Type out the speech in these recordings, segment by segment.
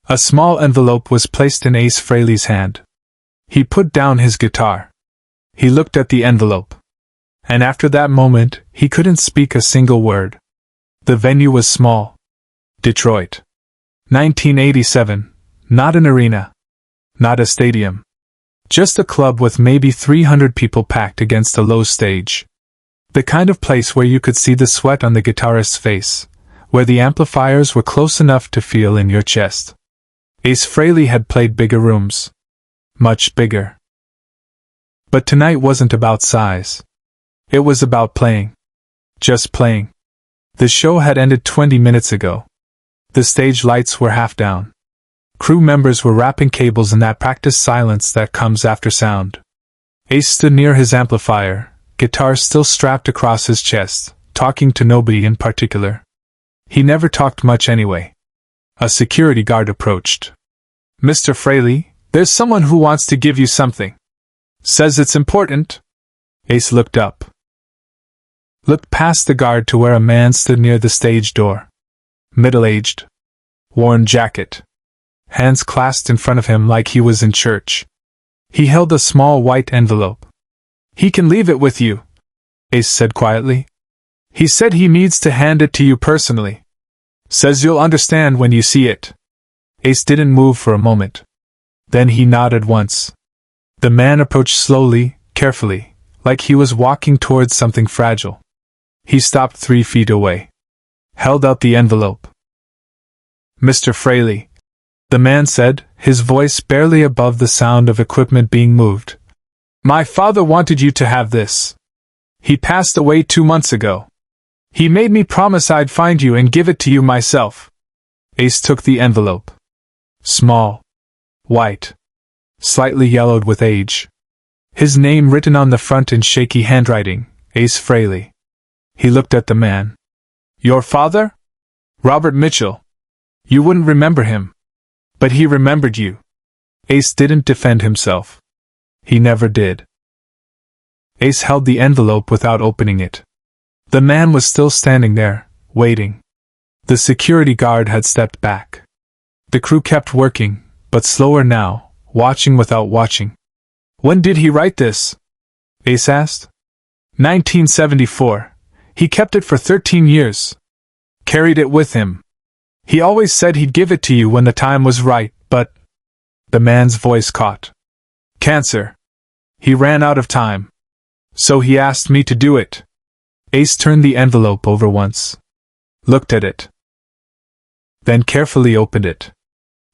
A small envelope was placed in Ace Frehley's hand. He put down his guitar. He looked at the envelope. And after that moment, he couldn't speak a single word. The venue was small. Detroit. 1987. Not an arena. Not a stadium. Just a club with maybe 300 people packed against a low stage. The kind of place where you could see the sweat on the guitarist's face, where the amplifiers were close enough to feel in your chest. Ace Frehley had played bigger rooms. Much bigger. But tonight wasn't about size. It was about playing. Just playing. The show had ended 20 minutes ago. The stage lights were half down. Crew members were wrapping cables in that practiced silence that comes after sound. Ace stood near his amplifier, guitar still strapped across his chest, talking to nobody in particular. He never talked much anyway. A security guard approached. "Mr. Frehley, there's someone who wants to give you something. Says it's important." Ace looked up. Looked past the guard to where a man stood near the stage door. Middle-aged. Worn jacket. Hands clasped in front of him like he was in church. He held a small white envelope. "He can leave it with you," Ace said quietly. "He said he needs to hand it to you personally. Says you'll understand when you see it." Ace didn't move for a moment. Then he nodded once. The man approached slowly, carefully, like he was walking towards something fragile. He stopped 3 feet away. Held out the envelope. "Mr. Frehley," the man said, his voice barely above the sound of equipment being moved. "My father wanted you to have this. He passed away 2 months ago. He made me promise I'd find you and give it to you myself." Ace took the envelope. Small. White. Slightly yellowed with age. His name written on the front in shaky handwriting, Ace Frehley. He looked at the man. "Your father? Robert Mitchell. You wouldn't remember him. But he remembered you." Ace didn't defend himself. He never did. Ace held the envelope without opening it. The man was still standing there, waiting. The security guard had stepped back. The crew kept working, but slower now, watching without watching. "When did he write this?" Ace asked. 1974. He kept it for 13 years. Carried it with him. He always said he'd give it to you when the time was right, but... The man's voice caught. "Cancer. He ran out of time. So he asked me to do it." Ace turned the envelope over once. Looked at it. Then carefully opened it.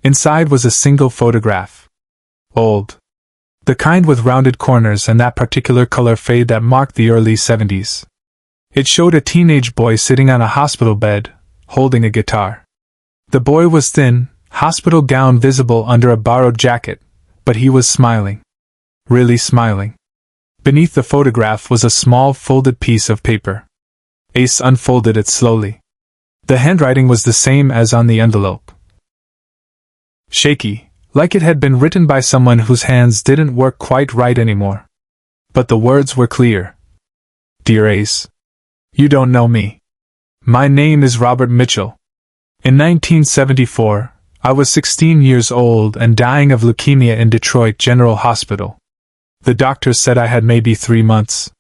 Inside was a single photograph. Old. The kind with rounded corners and that particular color fade that marked the early 70s. It showed a teenage boy sitting on a hospital bed, holding a guitar. The boy was thin, hospital gown visible under a borrowed jacket, but he was smiling. Really smiling. Beneath the photograph was a small folded piece of paper. Ace unfolded it slowly. The handwriting was the same as on the envelope. Shaky, like it had been written by someone whose hands didn't work quite right anymore. But the words were clear. "Dear Ace. You don't know me. My name is Robert Mitchell. In 1974, I was 16 years old and dying of leukemia in Detroit General Hospital. The doctors said I had maybe 3 months.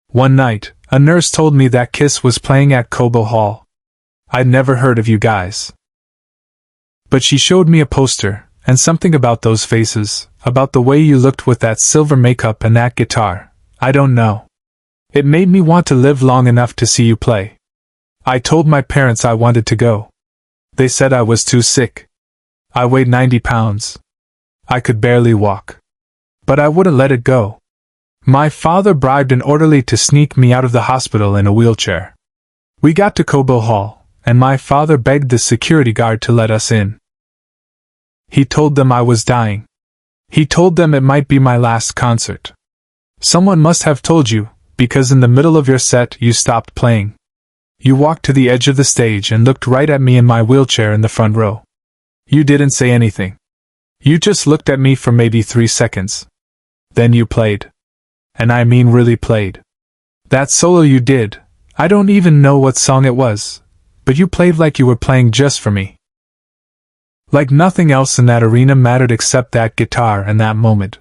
One night, a nurse told me that Kiss was playing at Cobo Hall. I'd never heard of you guys. But she showed me a poster, and something about those faces, about the way you looked with that silver makeup and that guitar, I don't know. It made me want to live long enough to see you play. I told my parents I wanted to go. They said I was too sick. I weighed 90 pounds. I could barely walk. But I wouldn't let it go. My father bribed an orderly to sneak me out of the hospital in a wheelchair. We got to Cobo Hall, and my father begged the security guard to let us in. He told them I was dying. He told them it might be my last concert. Someone must have told you, because in the middle of your set you stopped playing. You walked to the edge of the stage and looked right at me in my wheelchair in the front row. You didn't say anything. You just looked at me for maybe 3 seconds. Then you played. And I mean really played. That solo you did, I don't even know what song it was, but you played like you were playing just for me. Like nothing else in that arena mattered except that guitar and that moment.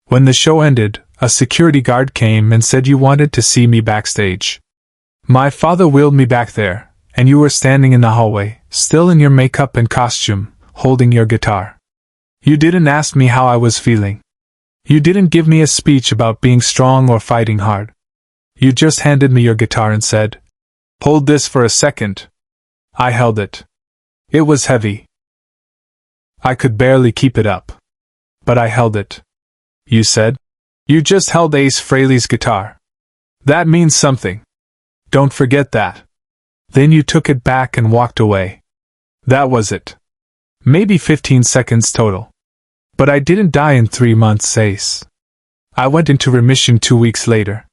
When the show ended, a security guard came and said you wanted to see me backstage. My father wheeled me back there, and you were standing in the hallway, still in your makeup and costume, holding your guitar. You didn't ask me how I was feeling. You didn't give me a speech about being strong or fighting hard. You just handed me your guitar and said, "Hold this for a second." I held it. It was heavy. I could barely keep it up. But I held it. You said, "You just held Ace Frehley's guitar. That means something. Don't forget that." Then you took it back and walked away. That was it. Maybe 15 seconds total. But I didn't die in 3 months, Ace. I went into remission 2 weeks later.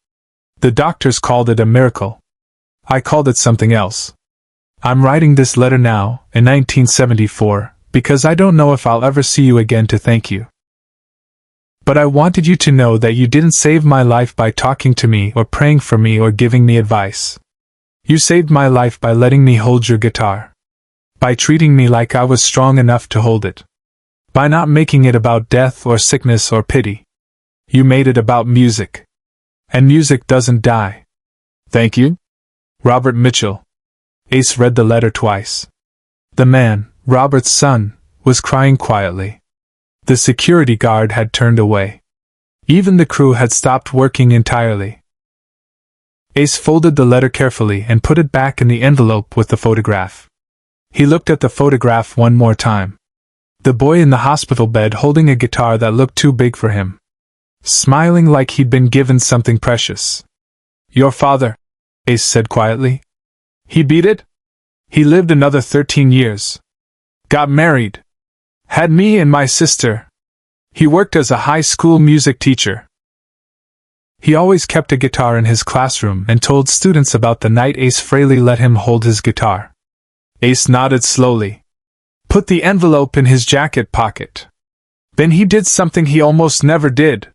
The doctors called it a miracle. I called it something else. I'm writing this letter now, in 1974, because I don't know if I'll ever see you again to thank you. But I wanted you to know that you didn't save my life by talking to me or praying for me or giving me advice. You saved my life by letting me hold your guitar. By treating me like I was strong enough to hold it. By not making it about death or sickness or pity. You made it about music. And music doesn't die. Thank you. Robert Mitchell. Ace read the letter twice. The man, Robert's son, was crying quietly. The security guard had turned away. Even the crew had stopped working entirely. Ace folded the letter carefully and put it back in the envelope with the photograph. He looked at the photograph one more time. The boy in the hospital bed holding a guitar that looked too big for him. Smiling like he'd been given something precious. Your father, Ace said quietly. He beat it? He lived another 13 years. Got married. Had me and my sister. He worked as a high school music teacher. He always kept a guitar in his classroom and told students about the night Ace Frehley let him hold his guitar. Ace nodded slowly. Put the envelope in his jacket pocket. Then he did something he almost never did.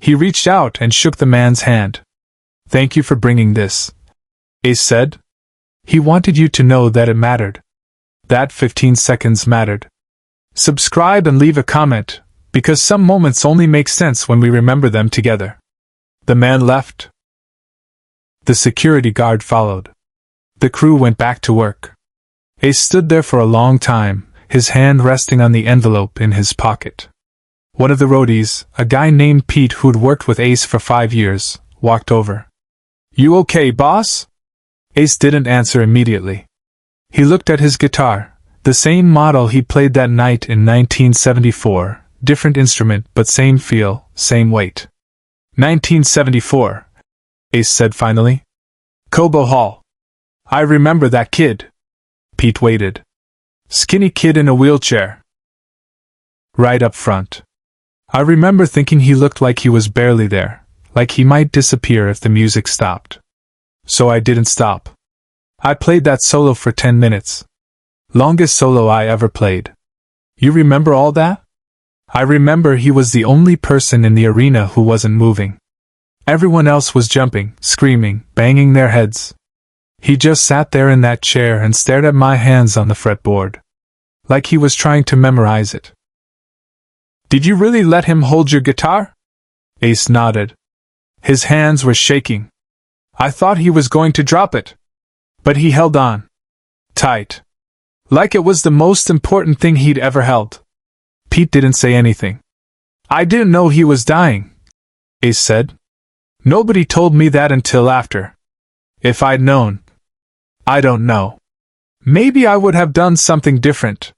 He reached out and shook the man's hand. Thank you for bringing this, Ace said. He wanted you to know that it mattered. That 15 seconds mattered. Subscribe and leave a comment, because some moments only make sense when we remember them together. The man left. The security guard followed. The crew went back to work. Ace stood there for a long time, his hand resting on the envelope in his pocket. One of the roadies, a guy named Pete who'd worked with Ace for 5 years, walked over. You okay, boss? Ace didn't answer immediately. He looked at his guitar, the same model he played that night in 1974, different instrument but same feel, same weight. 1974, Ace said finally. Cobo Hall. I remember that kid. Pete waited. Skinny kid in a wheelchair. Right up front. I remember thinking he looked like he was barely there, like he might disappear if the music stopped. So I didn't stop. I played that solo for 10 minutes. Longest solo I ever played. You remember all that? I remember he was the only person in the arena who wasn't moving. Everyone else was jumping, screaming, banging their heads. He just sat there in that chair and stared at my hands on the fretboard. Like he was trying to memorize it. Did you really let him hold your guitar? Ace nodded. His hands were shaking. I thought he was going to drop it. But he held on. Tight. Like it was the most important thing he'd ever held. Pete didn't say anything. I didn't know he was dying, Ace said. Nobody told me that until after. If I'd known. I don't know. Maybe I would have done something different.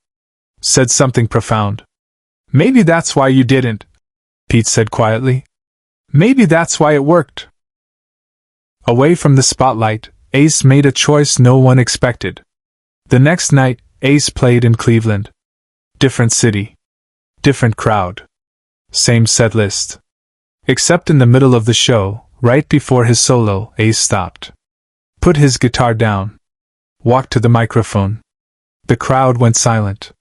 Said something profound. Maybe that's why you didn't, Pete said quietly. Maybe that's why it worked. Away from the spotlight, Ace made a choice no one expected. The next night, Ace played in Cleveland. Different city. Different crowd. Same set list. Except in the middle of the show, right before his solo, Ace stopped. Put his guitar down. Walked to the microphone. The crowd went silent.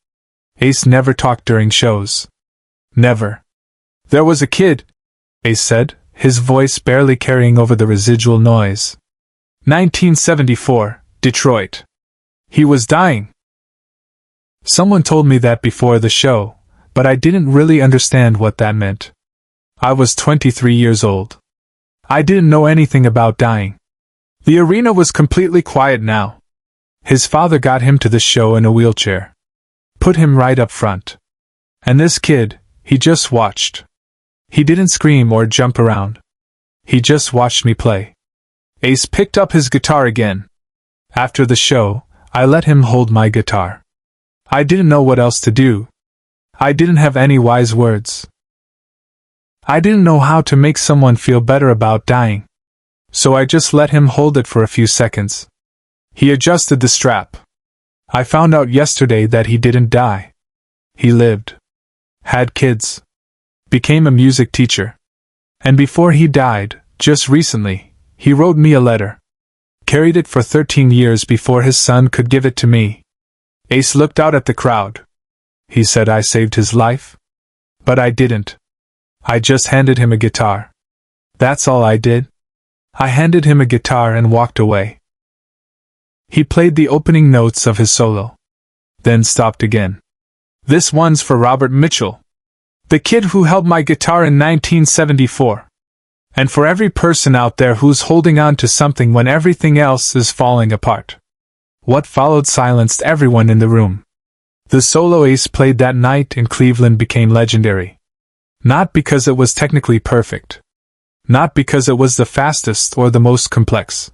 Ace never talked during shows. Never. There was a kid, Ace said, his voice barely carrying over the residual noise. 1974, Detroit. He was dying. Someone told me that before the show, but I didn't really understand what that meant. I was 23 years old. I didn't know anything about dying. The arena was completely quiet now. His father got him to the show in a wheelchair. Put him right up front. And this kid, he just watched. He didn't scream or jump around. He just watched me play. Ace picked up his guitar again. After the show, I let him hold my guitar. I didn't know what else to do. I didn't have any wise words. I didn't know how to make someone feel better about dying. So I just let him hold it for a few seconds. He adjusted the strap. I found out yesterday that he didn't die. He lived. Had kids. Became a music teacher. And before he died, just recently, he wrote me a letter. Carried it for 13 years before his son could give it to me. Ace looked out at the crowd. He said I saved his life? But I didn't. I just handed him a guitar. That's all I did. I handed him a guitar and walked away. He played the opening notes of his solo. Then stopped again. This one's for Robert Mitchell, the kid who held my guitar in 1974. And for every person out there who's holding on to something when everything else is falling apart. What followed silenced everyone in the room. The solo Ace played that night in Cleveland became legendary. Not because it was technically perfect. Not because it was the fastest or the most complex.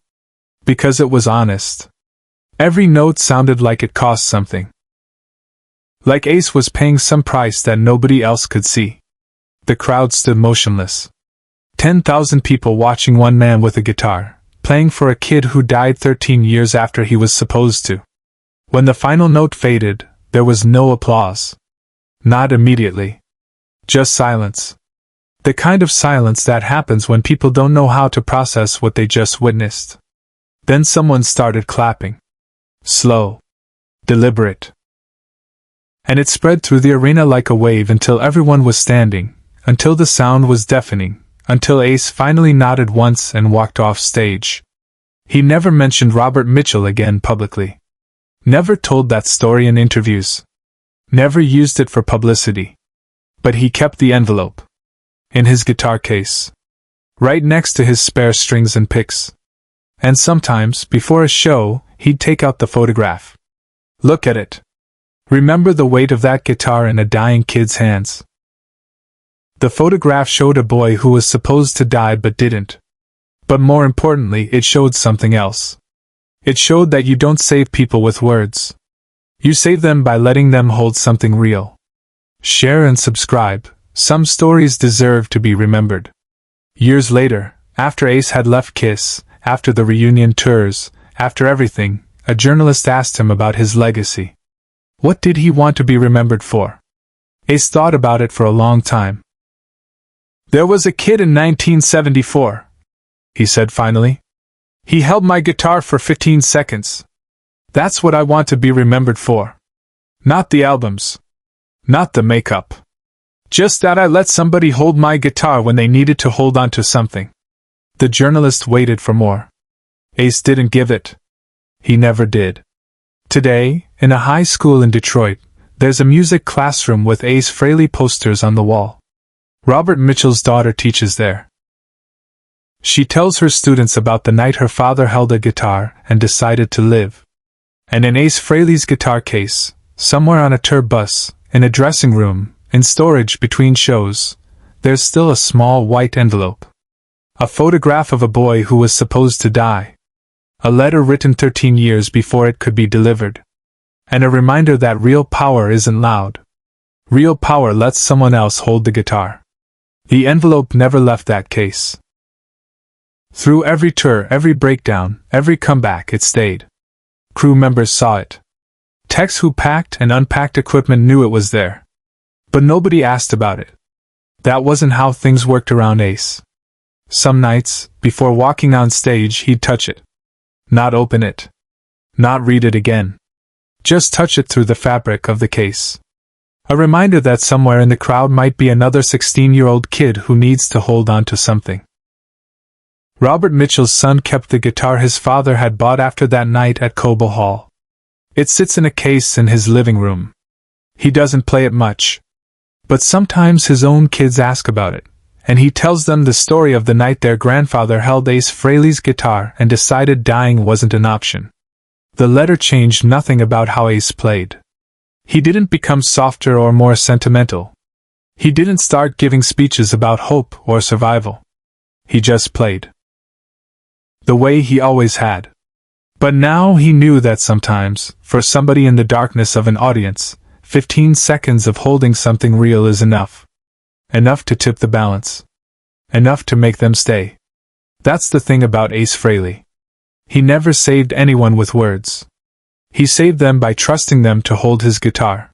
Because it was honest. Every note sounded like it cost something. Like Ace was paying some price that nobody else could see. The crowd stood motionless. 10,000 people watching one man with a guitar, playing for a kid who died 13 years after he was supposed to. When the final note faded, there was no applause. Not immediately. Just silence. The kind of silence that happens when people don't know how to process what they just witnessed. Then someone started clapping. Slow. Deliberate. And it spread through the arena like a wave until everyone was standing, until the sound was deafening, until Ace finally nodded once and walked off stage. He never mentioned Robert Mitchell again publicly. Never told that story in interviews. Never used it for publicity. But he kept the envelope. In his guitar case. Right next to his spare strings and picks. And sometimes, before a show, he'd take out the photograph. Look at it. Remember the weight of that guitar in a dying kid's hands. The photograph showed a boy who was supposed to die but didn't. But more importantly, it showed something else. It showed that you don't save people with words. You save them by letting them hold something real. Share and subscribe. Some stories deserve to be remembered. Years later, after Ace had left Kiss, after the reunion tours, after everything, a journalist asked him about his legacy. What did he want to be remembered for? Ace thought about it for a long time. There was a kid in 1974, he said finally. He held my guitar for 15 seconds. That's what I want to be remembered for. Not the albums. Not the makeup. Just that I let somebody hold my guitar when they needed to hold on to something. The journalist waited for more. Ace didn't give it. He never did. Today, in a high school in Detroit, there's a music classroom with Ace Frehley posters on the wall. Robert Mitchell's daughter teaches there. She tells her students about the night her father held a guitar and decided to live. And in Ace Frehley's guitar case, somewhere on a tour bus, in a dressing room, in storage between shows, there's still a small white envelope. A photograph of a boy who was supposed to die. A letter written 13 years before it could be delivered. And a reminder that real power isn't loud. Real power lets someone else hold the guitar. The envelope never left that case. Through every tour, every breakdown, every comeback, it stayed. Crew members saw it. Techs who packed and unpacked equipment knew it was there. But nobody asked about it. That wasn't how things worked around Ace. Some nights, before walking on stage, he'd touch it. Not open it. Not read it again. Just touch it through the fabric of the case. A reminder that somewhere in the crowd might be another 16-year-old kid who needs to hold on to something. Robert Mitchell's son kept the guitar his father had bought after that night at Cobo Hall. It sits in a case in his living room. He doesn't play it much. But sometimes his own kids ask about it, and he tells them the story of the night their grandfather held Ace Frehley's guitar and decided dying wasn't an option. The letter changed nothing about how Ace played. He didn't become softer or more sentimental. He didn't start giving speeches about hope or survival. He just played. The way he always had. But now he knew that sometimes, for somebody in the darkness of an audience, 15 seconds of holding something real is enough. Enough to tip the balance. Enough to make them stay. That's the thing about Ace Frehley. He never saved anyone with words. He saved them by trusting them to hold his guitar.